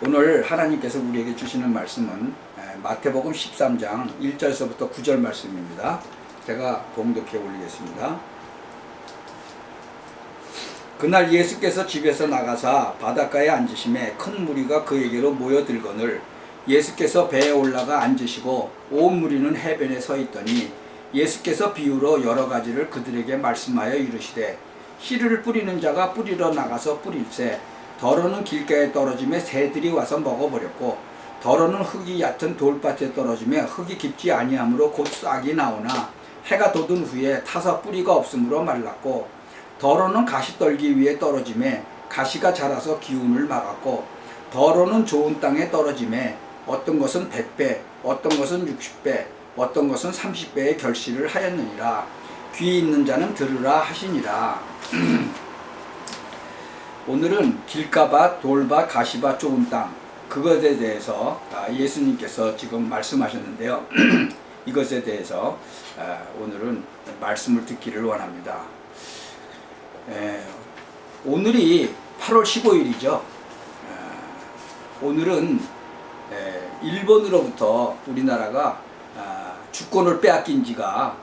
오늘 하나님께서 우리에게 주시는 말씀은 마태복음 13장 1절서부터 9절 말씀입니다. 제가 봉독해 올리겠습니다. 그날 예수께서 집에서 나가사 바닷가에 앉으심에 큰 무리가 그에게로 모여들거늘 예수께서 배에 올라가 앉으시고 온 무리는 해변에 서 있더니 예수께서 비유로 여러 가지를 그들에게 말씀하여 이르시되 씨를 뿌리는 자가 뿌리러 나가서 뿌릴새 더러는 길가에 떨어지며 새들이 와서 먹어버렸고 더러는 흙이 얕은 돌밭에 떨어지며 흙이 깊지 아니하므로 곧 싹이 나오나 해가 돋은 후에 타서 뿌리가 없으므로 말랐고 더러는 가시떨기 위에 떨어지며 가시가 자라서 기운을 막았고 더러는 좋은 땅에 떨어지며 어떤 것은 100배 어떤 것은 60배 어떤 것은 30배의 결실을 하였느니라. 귀 있는 자는 들으라 하시니라. 오늘은 길가밭, 돌밭, 가시밭, 좋은 땅 그것에 대해서 예수님께서 지금 말씀하셨는데요. 이것에 대해서 오늘은 말씀을 듣기를 원합니다. 오늘이 8월 15일이죠. 오늘은 일본으로부터 우리나라가 주권을 빼앗긴 지가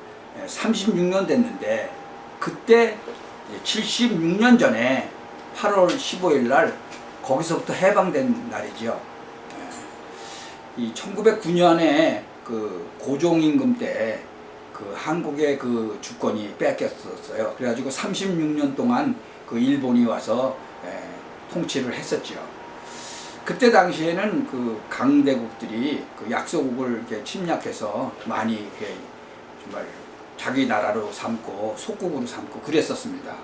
36년 됐는데 그때 76년 전에 8월 15일 날 거기서부터 해방된 날이죠. 이 1909년에 그 고종임금 때 그 한국의 그 주권이 뺏겼었어요. 그래가지고 36년 동안 그 일본이 와서 통치를 했었죠. 그때 당시에는 그 강대국들이 그 약소국을 이렇게 침략해서 많이 이렇게 정말 자기 나라로 삼고 속국으로 삼고 그랬었습니다.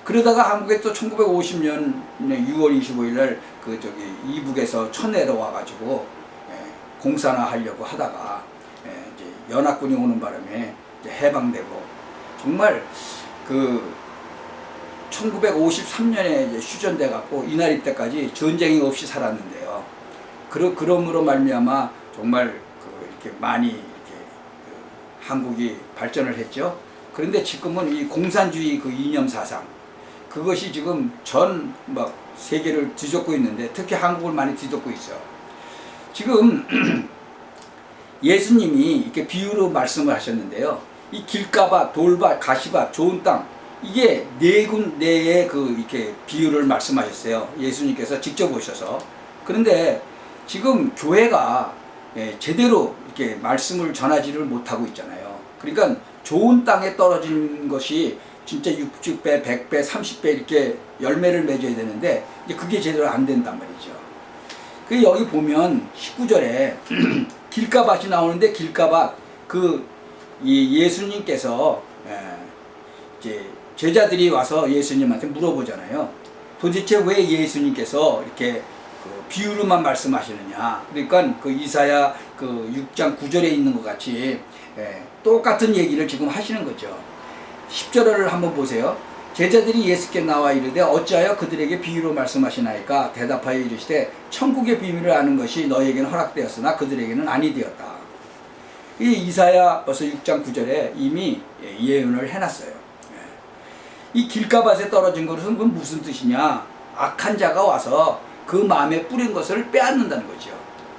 그러다가 한국에 또 1950년 6월 25일 날 그 저기 이북에서 쳐내려 와가지고 공산화 하려고 하다가 이제 연합군이 오는 바람에 이제 해방되고 정말 그 1953년에 이제 휴전돼 갖고 이날 때까지 전쟁이 없이 살았는데요. 그러므로 말미암아 정말 이렇게 많이 이렇게 한국이 발전을 했죠. 그런데 지금은 이 공산주의 그 이념 사상 그것이 지금 전 막 세계를 뒤덮고 있는데 특히 한국을 많이 뒤덮고 있어요. 지금 예수님이 이렇게 비유로 말씀을 하셨는데요. 이 길가밭, 돌밭, 가시밭, 좋은 땅 이게 네 군데의 그 이렇게 비유를 말씀하셨어요. 예수님께서 직접 오셔서. 그런데 지금 교회가 제대로 이렇게 말씀을 전하지를 못하고 있잖아요. 그러니까 좋은 땅에 떨어진 것이 진짜 60배, 100배, 30배 이렇게 열매를 맺어야 되는데 이제 그게 제대로 안 된단 말이죠. 그 여기 보면 19절에 길가밭이 나오는데 길가밭 이 예수님께서 이제 제자들이 와서 예수님한테 물어보잖아요. 도대체 왜 예수님께서 이렇게 그 비유로만 말씀하시느냐. 그러니까 그 이사야 그 6장 9절에 있는 것 같이 똑같은 얘기를 지금 하시는 거죠. 10절을 한번 보세요. 제자들이 예수께 나와 이르되 어찌하여 그들에게 비유로 말씀하시나이까. 대답하여 이르시되 천국의 비밀을 아는 것이 너희에게는 허락되었으나 그들에게는 아니 되었다. 이 이사야 벌써 6장 9절에 이미 예언을 해놨어요. 이 길가밭에 떨어진 것은 그건 무슨 뜻이냐. 악한 자가 와서 그 마음에 뿌린 것을 빼앗는다는 거죠.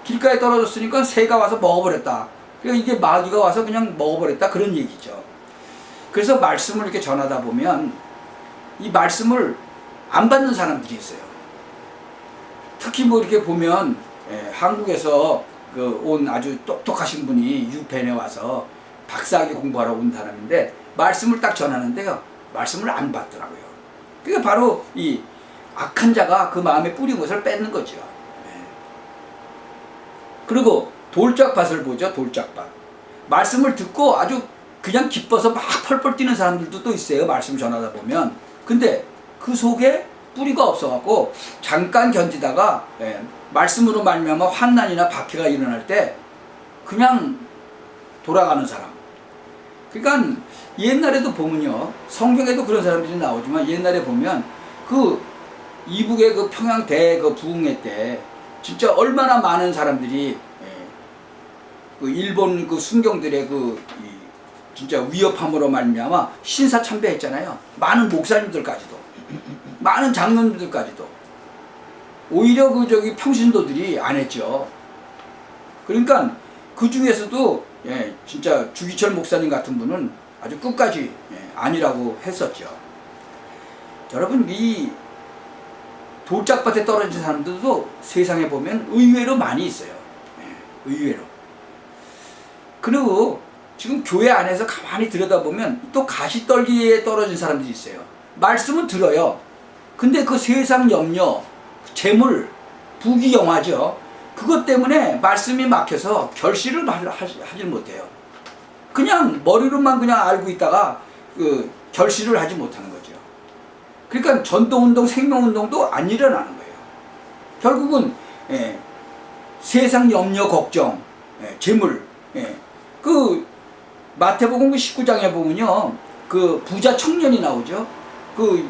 길가에 떨어졌으니까 새가 와서 먹어버렸다. 그러니까 이게 마귀가 와서 그냥 먹어버렸다 그런 얘기죠. 그래서 말씀을 이렇게 전하다 보면 이 말씀을 안 받는 사람들이 있어요. 특히 뭐 이렇게 보면 한국에서 온 아주 똑똑하신 분이 유펜에 와서 박사학위 공부하러 온 사람인데 말씀을 딱 전하는데요. 말씀을 안 받더라고요. 그게 바로 이 악한 자가 그 마음에 뿌린 것을 뺏는 거죠. 그리고 돌짝밭을 보죠. 돌짝밭. 말씀을 듣고 아주 그냥 기뻐서 막 펄펄 뛰는 사람들도 또 있어요. 말씀 전하다 보면. 근데 그 속에 뿌리가 없어갖고 잠깐 견디다가 말씀으로 말미암아 환난이나 박해가 일어날 때 그냥 돌아가는 사람. 그러니까 옛날에도 보면요. 성경에도 그런 사람들이 나오지만 옛날에 보면 그 이북의 그 평양 그 부흥회 때 진짜 얼마나 많은 사람들이 그 일본 그 순경들의 진짜 위협함으로 말미암아 신사참배했잖아요. 많은 목사님들까지도, 많은 장로님들까지도. 오히려 그 저기 평신도들이 안 했죠. 그러니까 그 중에서도 진짜 주기철 목사님 같은 분은 아주 끝까지 아니라고 했었죠. 여러분, 이 돌짝밭에 떨어진 사람들도 세상에 보면 의외로 많이 있어요. 의외로. 그리고 지금 교회 안에서 가만히 들여다보면 또 가시떨기에 떨어진 사람들이 있어요. 말씀은 들어요. 근데 그 세상 염려, 재물, 부귀영화죠. 그것 때문에 말씀이 막혀서 결실을 하지 못해요. 그냥 머리로만 그냥 알고 있다가 그 결실을 하지 못하는 거죠. 그러니까 전도운동, 생명운동도 안 일어나는 거예요. 결국은 세상 염려, 걱정, 재물. 그 마태복음 19장에 보면요, 그 부자 청년이 나오죠. 그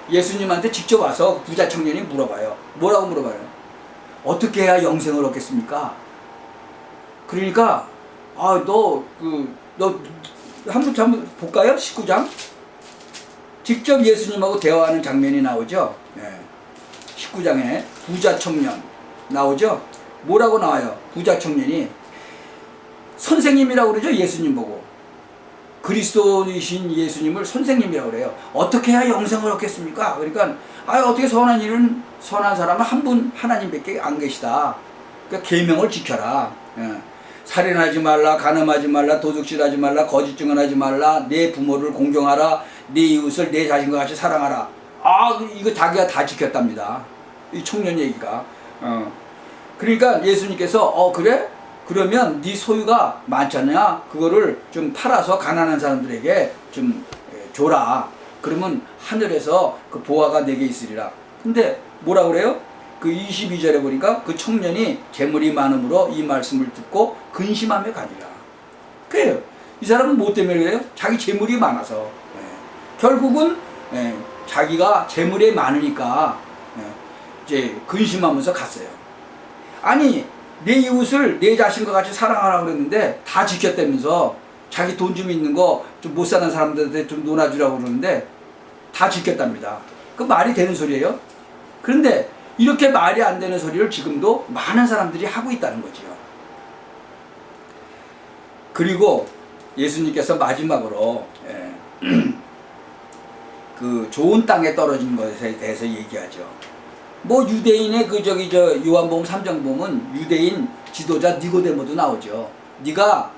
예수님한테 직접 와서 그 부자 청년이 물어봐요. 뭐라고 물어봐요? 어떻게 해야 영생을 얻겠습니까? 그러니까 너 한번 볼까요? 19장. 직접 예수님하고 대화하는 장면이 나오죠. 19장에 부자 청년 나오죠. 뭐라고 나와요? 부자 청년이 선생님이라고 그러죠. 예수님 보고. 그리스도이신 예수님을 선생님이라고 그래요. 어떻게 해야 영생을 얻겠습니까? 그러니까 어떻게 선한 사람은 한 분 하나님밖에 안 계시다. 그러니까 계명을 지켜라. 살인하지 말라, 간음하지 말라, 도둑질하지 말라, 거짓 증언하지 말라, 내 부모를 공경하라, 내 이웃을 내 자신과 같이 사랑하라. 이거 자기가 다 지켰답니다. 이 청년 얘기가. 그러니까 예수님께서 그래? 그러면 네 소유가 많잖냐? 그거를 좀 팔아서 가난한 사람들에게 좀 줘라. 그러면 하늘에서 그 보화가 내게 있으리라. 근데 뭐라 그래요? 그 22절에 보니까 그 청년이 재물이 많음으로 이 말씀을 듣고 근심하며 가니라. 그래요. 이 사람은 뭐 때문에 그래요? 자기 재물이 많아서. 결국은 자기가 재물이 많으니까 이제 근심하면서 갔어요. 아니, 내 이웃을 내 자신과 같이 사랑하라고 그랬는데 다 지켰다면서 자기 돈 좀 있는 거 좀 못 사는 사람들한테 좀 놀아주라고 그러는데 다 지켰답니다. 그 말이 되는 소리예요? 그런데 이렇게 말이 안 되는 소리를 지금도 많은 사람들이 하고 있다는 거지요. 그리고 예수님께서 마지막으로 그 좋은 땅에 떨어진 것에 대해서 얘기하죠. 뭐 유대인의 요한복음 3장 보면 유대인 지도자 니고데모도 나오죠. 네가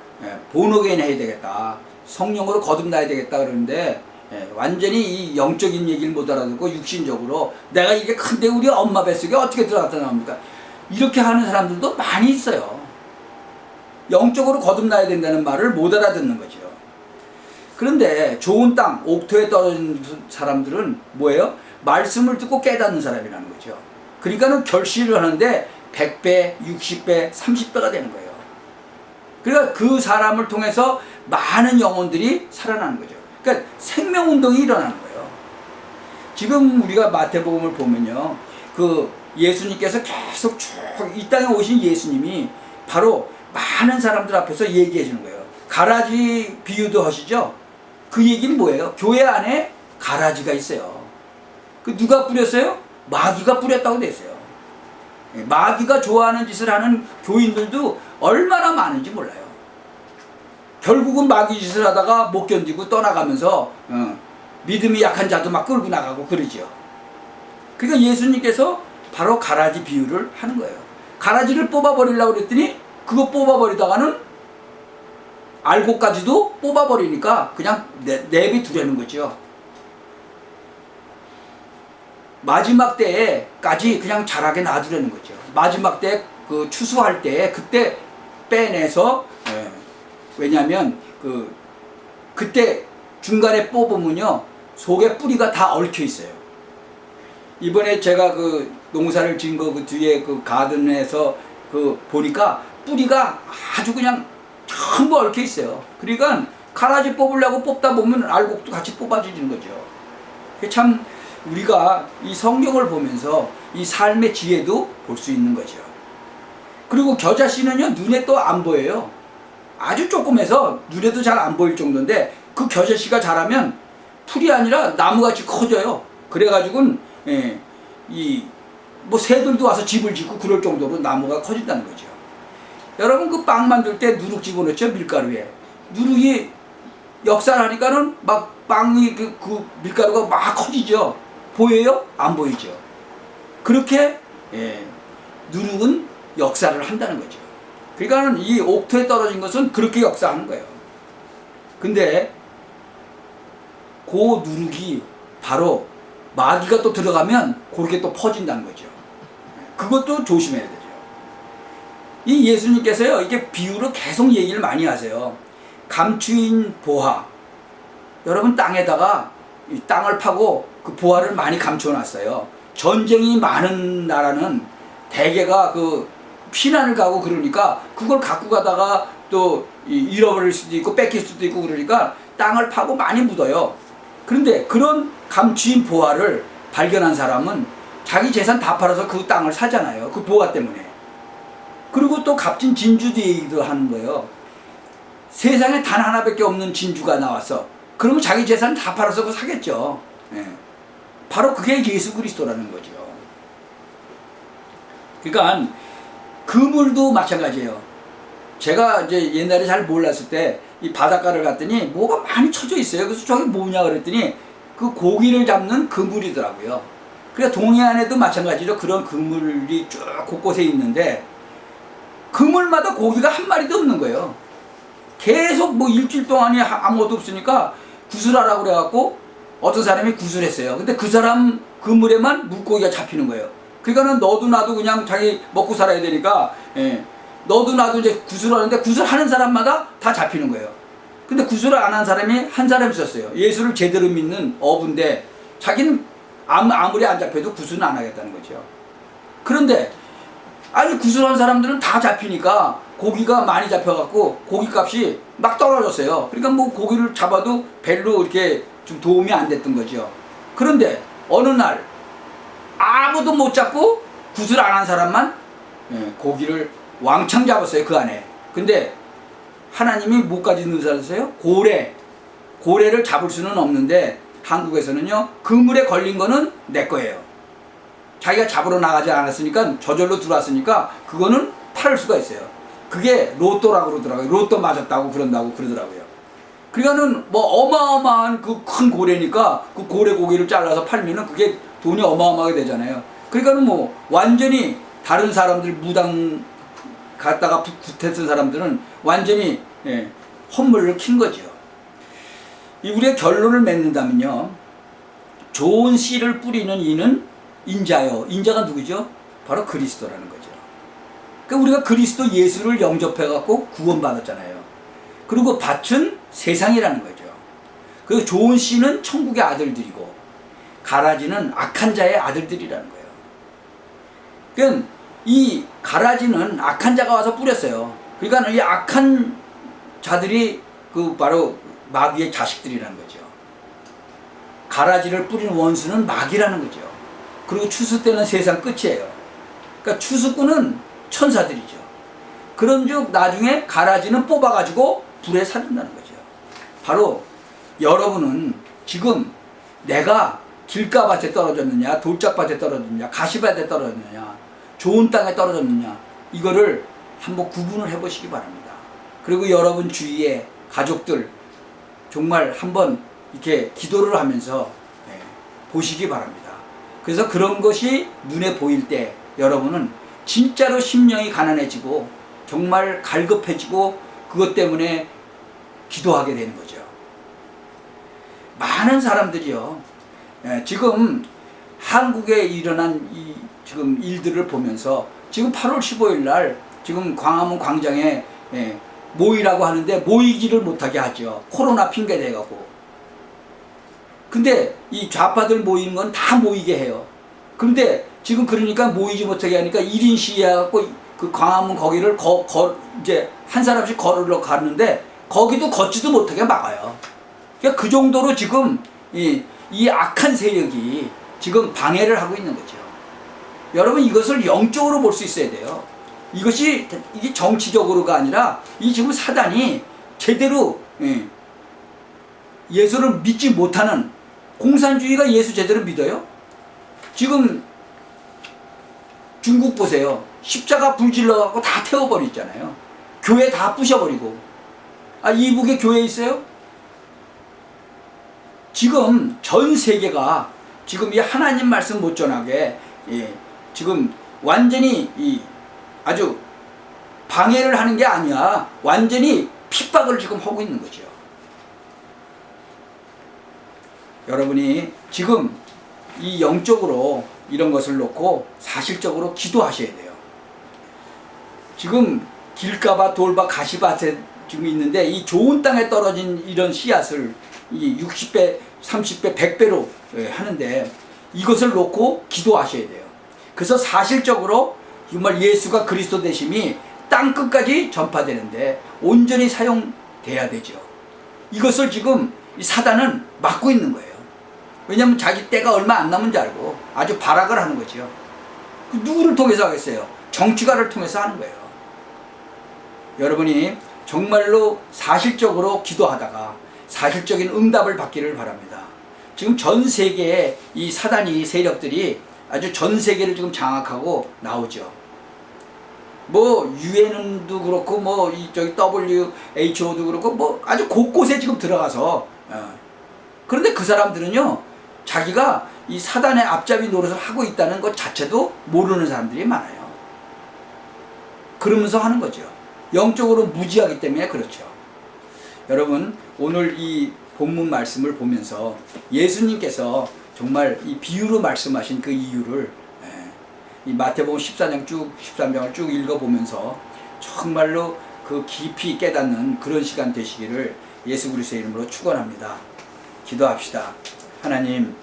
본어게인 해야 되겠다. 성령으로 거듭나야 되겠다 그러는데 완전히 이 영적인 얘기를 못 알아듣고 육신적으로 내가 이게 큰데 우리 엄마 뱃속에 어떻게 들어갔다 나옵니까? 이렇게 하는 사람들도 많이 있어요. 영적으로 거듭나야 된다는 말을 못 알아듣는 거죠. 그런데 좋은 땅, 옥토에 떨어진 사람들은 뭐예요? 말씀을 듣고 깨닫는 사람이라는 거죠. 그러니까는 결실을 하는데 100배, 60배, 30배가 되는 거예요. 그러니까 그 사람을 통해서 많은 영혼들이 살아나는 거죠. 그러니까 생명운동이 일어나는 거예요. 지금 우리가 마태복음을 보면요, 그 예수님께서 계속 쭉 이 땅에 오신 예수님이 바로 많은 사람들 앞에서 얘기해 주는 거예요. 가라지 비유도 하시죠? 그 얘기는 뭐예요? 교회 안에 가라지가 있어요. 그 누가 뿌렸어요? 마귀가 뿌렸다고 돼 있어요. 마귀가 좋아하는 짓을 하는 교인들도 얼마나 많은지 몰라요. 결국은 마귀 짓을 하다가 못 견디고 떠나가면서 믿음이 약한 자도 막 끌고 나가고 그러죠. 그러니까 예수님께서 바로 가라지 비유를 하는 거예요. 가라지를 뽑아버리려고 그랬더니 그거 뽑아버리다가는 알고까지도 뽑아버리니까 그냥 내비두려는 거죠. 마지막 때까지 그냥 자라게 놔두려는 거죠. 마지막 때 그 추수할 때 그때 빼내서 왜냐하면 그때 중간에 뽑으면요 속에 뿌리가 다 얽혀 있어요. 이번에 제가 그 농사를 지은 거 그 뒤에 그 가든에서 그 보니까 뿌리가 아주 그냥 전부 얽혀 있어요. 그러니까 가라지 뽑으려고 뽑다 보면 알곡도 같이 뽑아지는 거죠. 참 우리가 이 성경을 보면서 이 삶의 지혜도 볼 수 있는 거죠. 그리고 겨자씨는요 눈에 또 안 보여요. 아주 조그매서 눈에도 잘 안 보일 정도인데 그 겨자씨가 자라면 풀이 아니라 나무같이 커져요. 그래가지고는 이 뭐 새들도 와서 집을 짓고 그럴 정도로 나무가 커진다는 거죠. 여러분 그 빵 만들 때 누룩 집어넣죠, 밀가루에. 누룩이 역살하니까는 막 빵이 그 밀가루가 막 커지죠. 보여요? 안 보이죠. 그렇게 누룩은 역사를 한다는 거죠. 그러니까는 이 옥토에 떨어진 것은 그렇게 역사하는 거예요. 근데 그 누룩이 바로 마귀가 또 들어가면 그렇게 또 퍼진다는 거죠. 그것도 조심해야 되죠. 이 예수님께서요, 이게 비유로 계속 얘기를 많이 하세요. 감추인 보화. 여러분 땅에다가 이 땅을 파고 그 보화를 많이 감춰놨어요. 전쟁이 많은 나라는 대개가 그 피난을 가고 그러니까 그걸 갖고 가다가 또 잃어버릴 수도 있고 뺏길 수도 있고 그러니까 땅을 파고 많이 묻어요. 그런데 그런 감추인 보화를 발견한 사람은 자기 재산 다 팔아서 그 땅을 사잖아요. 그 보화 때문에. 그리고 또 값진 진주도 얘기도 하는 거예요. 세상에 단 하나밖에 없는 진주가 나왔어. 그러면 자기 재산 다 팔아서 그거 사겠죠. 바로 그게 예수 그리스도라는 거죠. 그러니까 그물도 마찬가지예요. 제가 이제 옛날에 잘 몰랐을 때 이 바닷가를 갔더니 뭐가 많이 쳐져 있어요. 그래서 저게 뭐냐 그랬더니 그 고기를 잡는 그물이더라고요. 그러니까 동해안에도 마찬가지로 그런 그물이 쭉 곳곳에 있는데 그물마다 고기가 한 마리도 없는 거예요. 계속 뭐 일주일 동안이 아무것도 없으니까 구슬하라고 그래갖고 어떤 사람이 구슬했어요. 근데 그 사람 그물에만 물고기가 잡히는 거예요. 그러니까는 너도 나도 그냥 자기 먹고 살아야 되니까 너도 나도 이제 구슬하는데 구슬하는 사람마다 다 잡히는 거예요. 근데 구슬을 안 한 사람이 한 사람 있었어요. 예수를 제대로 믿는 어부인데 자기는 아무리 안 잡혀도 구슬은 안 하겠다는 거죠. 그런데 아니 구슬한 사람들은 다 잡히니까 고기가 많이 잡혀갖고 고기값이 막 떨어졌어요. 그러니까 뭐 고기를 잡아도 별로 이렇게 좀 도움이 안 됐던 거죠. 그런데 어느 날 아무도 못 잡고 구슬 안 한 사람만 고기를 왕창 잡았어요. 그 안에. 근데 하나님이 뭐까지 넣으셨어요? 고래를 잡을 수는 없는데 한국에서는요 그물에 걸린 거는 내 거예요. 자기가 잡으러 나가지 않았으니까 저절로 들어왔으니까 그거는 팔을 수가 있어요. 그게 로또라고 그러더라고요. 로또 맞았다고 그러더라고요. 그러니까는 뭐 어마어마한 그 큰 고래니까 그 고래 고기를 잘라서 팔면은 그게 돈이 어마어마하게 되잖아요. 그러니까는 뭐 완전히 다른 사람들 무당 갔다가 구태쓴 사람들은 완전히 헛물을 킨 거죠. 우리의 결론을 맺는다면요, 좋은 씨를 뿌리는 이는 인자요. 인자가 누구죠? 바로 그리스도라는 거죠. 그러니까 우리가 그리스도 예수를 영접해갖고 구원받았잖아요. 그리고 밭은 세상이라는 거죠. 그리고 좋은 씨는 천국의 아들들이고 가라지는 악한 자의 아들들이라는 거예요. 그러니까 이 가라지는 악한 자가 와서 뿌렸어요. 그러니까 이 악한 자들이 그 바로 마귀의 자식들이라는 거죠. 가라지를 뿌린 원수는 마귀라는 거죠. 그리고 추수 때는 세상 끝이에요. 그러니까 추수꾼은 천사들이죠. 그런즉 나중에 가라지는 뽑아가지고 불에 사준다는 거죠. 바로 여러분은 지금 내가 길가밭에 떨어졌느냐, 돌짝밭에 떨어졌느냐, 가시밭에 떨어졌느냐, 좋은 땅에 떨어졌느냐, 이거를 한번 구분을 해보시기 바랍니다. 그리고 여러분 주위에 가족들 정말 한번 이렇게 기도를 하면서 보시기 바랍니다. 그래서 그런 것이 눈에 보일 때 여러분은 진짜로 심령이 가난해지고 정말 갈급해지고 그것 때문에 기도하게 되는 거죠. 많은 사람들이요, 지금 한국에 일어난 이 지금 일들을 보면서 지금 8월 15일 날 지금 광화문 광장에 모이라고 하는데 모이지를 못하게 하죠. 코로나 핑계 대갖고. 근데 이 좌파들 모이는 건 다 모이게 해요. 그런데 지금 그러니까 모이지 못하게 하니까 1인 시위해갖고 그 광화문 거기를 이제 한 사람씩 걸으러 가는데 거기도 걷지도 못하게 막아요. 그러니까 그 정도로 지금 이 악한 세력이 지금 방해를 하고 있는 거죠. 여러분 이것을 영적으로 볼 수 있어야 돼요. 이게 정치적으로가 아니라 이 지금 사단이 제대로 예수를 믿지 못하는 공산주의가 예수 제대로 믿어요? 지금 중국 보세요. 십자가 불질러갖고 다 태워버리잖아요. 교회 다 부셔버리고. 이북에 교회 있어요? 지금 전 세계가 지금 이 하나님 말씀 못 전하게 지금 완전히 아주 방해를 하는 게 아니야. 완전히 핍박을 지금 하고 있는 거죠. 여러분이 지금 이 영적으로 이런 것을 놓고 사실적으로 기도하셔야 돼요. 지금 길가밭, 돌밭, 가시밭에 지금 있는데 이 좋은 땅에 떨어진 이런 씨앗을 이 60배, 30배, 100배로 하는데 이것을 놓고 기도하셔야 돼요. 그래서 사실적으로 정말 예수가 그리스도 되심이 땅 끝까지 전파되는데 온전히 사용돼야 되죠. 이것을 지금 이 사단은 막고 있는 거예요. 왜냐하면 자기 때가 얼마 안 남은 줄 알고 아주 발악을 하는 거죠. 누구를 통해서 하겠어요? 정치가를 통해서 하는 거예요. 여러분이 정말로 사실적으로 기도하다가 사실적인 응답을 받기를 바랍니다. 지금 전 세계에 이 사단이 세력들이 아주 전 세계를 지금 장악하고 나오죠. 뭐 유엔도 그렇고 뭐 저기 WHO도 그렇고 뭐 아주 곳곳에 지금 들어가서 그런데 그 사람들은요 자기가 이 사단의 앞잡이 노릇을 하고 있다는 것 자체도 모르는 사람들이 많아요. 그러면서 하는 거죠. 영적으로 무지하기 때문에 그렇죠. 여러분 오늘 이 본문 말씀을 보면서 예수님께서 정말 이 비유로 말씀하신 그 이유를 이 마태복음 14장 13장을 쭉 읽어보면서 정말로 그 깊이 깨닫는 그런 시간 되시기를 예수 그리스도의 이름으로 축원합니다. 기도합시다. 하나님,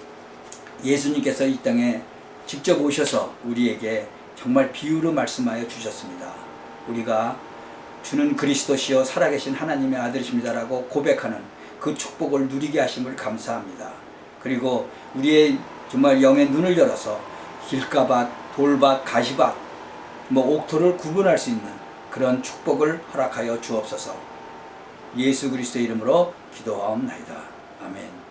예수님께서 이 땅에 직접 오셔서 우리에게 정말 비유로 말씀하여 주셨습니다. 우리가 주는 그리스도시요 살아계신 하나님의 아들이십니다라고 고백하는 그 축복을 누리게 하심을 감사합니다. 그리고 우리의 정말 영의 눈을 열어서 길가밭, 돌밭, 가시밭, 옥토를 구분할 수 있는 그런 축복을 허락하여 주옵소서. 예수 그리스도의 이름으로 기도하옵나이다. 아멘.